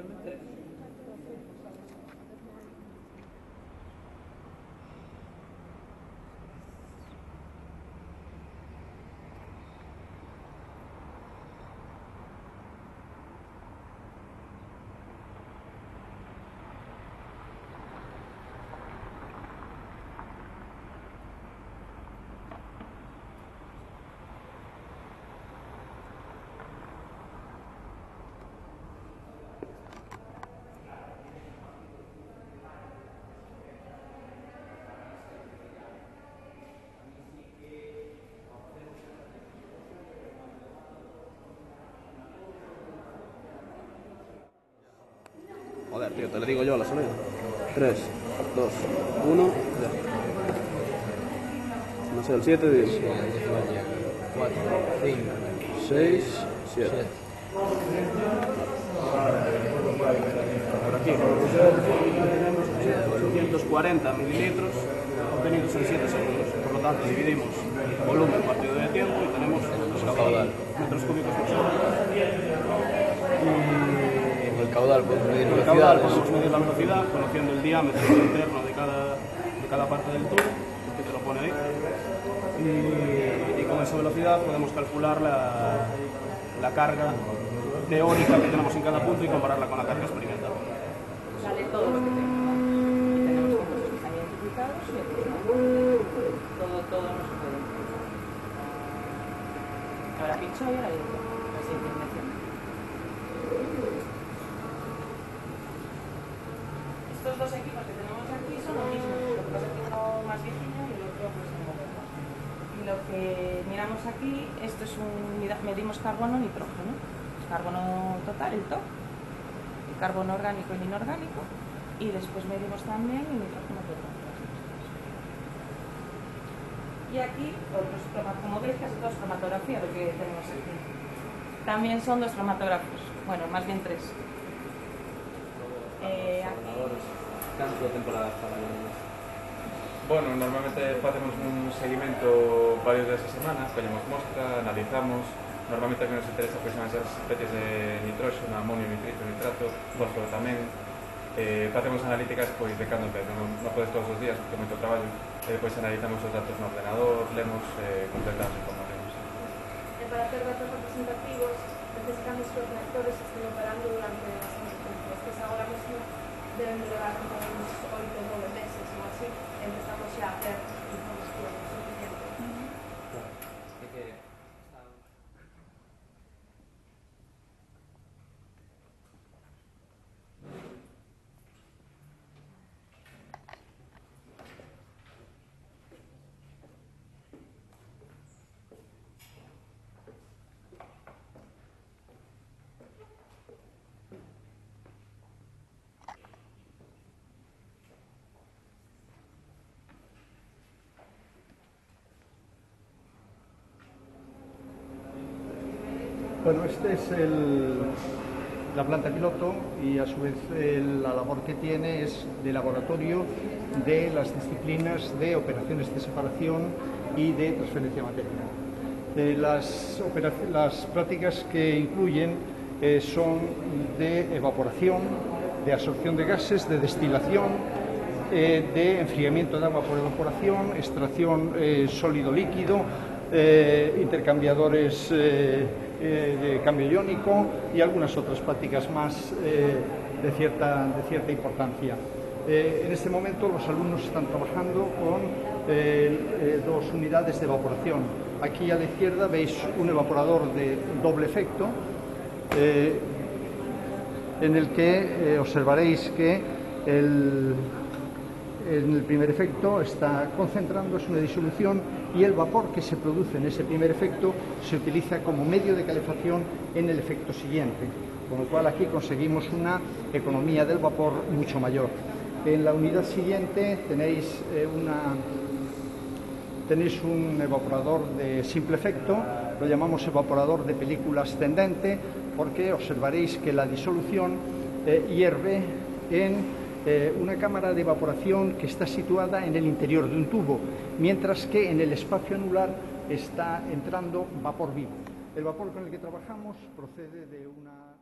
realmente. Joder, tío, te lo digo yo a la salida. 3, 2, 1, ya. No sé, el 7, 10. 4, 5, 6, 7. Por aquí tenemos 840 mililitros obtenidos en 7 segundos. Por lo tanto, dividimos volumen partido de tiempo y tenemos los caudal, metros cúbicos por segundo. el caudal, podemos medir Con el caudal velocidades. podemos medir la velocidad conociendo el diámetro interno de cada parte del tubo, que te lo pone ahí. Y con esa velocidad podemos calcular la carga teórica que tenemos en cada punto y compararla con la carga experimental. Sale todo lo que tenemos. Y tenemos puntos que están identificados y otros no. Todo no se puede identificar. Ahora pincho y ahora directo. La siguiente dimensión. Estos dos equipos que tenemos aquí son los mismos. Lo que pasa es que uno más viejillo y el otro pues un moderno. Y lo que miramos aquí, esto es medimos carbono, nitrógeno. Carbono total, el TOC, el carbono orgánico y el inorgánico, y después medimos también el nitrógeno total. Y aquí, como veis, casi todo es cromatografía lo que tenemos aquí. También son 2 cromatógrafos, bueno, más bien 3. Canto temporadas para ellos. Bueno, normalmente facemos un seguimento varios días a semana, collemos mostra, analizamos. Normalmente que nos interesa pois, son esas especies de nitróxeno, amonio, nitrito, nitrato, fósforo tamén. Facemos analíticas pois, de cando en vez, non podes todos os días porque é moito traballo. E depois analizamos os datos no ordenador, lemos, completamos informacións. E para ter datos representativos necesitamos que os lectores estén operando durante bastante tempo. Estes agora mesmo deben de levar como uns 8 ou 9 meses ou así. Empezamos xa a ter información suficiente. Bueno, esta es la planta piloto y a su vez la labor que tiene es de laboratorio de las disciplinas de operaciones de separación y de transferencia materna. Las prácticas que incluyen son de evaporación, de absorción de gases, de destilación, de enfriamiento de agua por evaporación, extracción sólido-líquido, intercambiadores de cambio iónico y algunas otras prácticas más de cierta importancia. En este momento los alumnos están trabajando con 2 unidades de evaporación. Aquí a la izquierda veis un evaporador de doble efecto en el que observaréis que en el primer efecto está concentrándose una disolución y el vapor que se produce en ese primer efecto se utiliza como medio de calefacción en el efecto siguiente, con lo cual aquí conseguimos una economía del vapor mucho mayor. En la unidad siguiente tenéis un evaporador de simple efecto, lo llamamos evaporador de película ascendente porque observaréis que la disolución hierve en una cámara de evaporación que está situada en el interior de un tubo, mientras que en el espacio anular está entrando vapor vivo. El vapor con el que trabajamos procede de una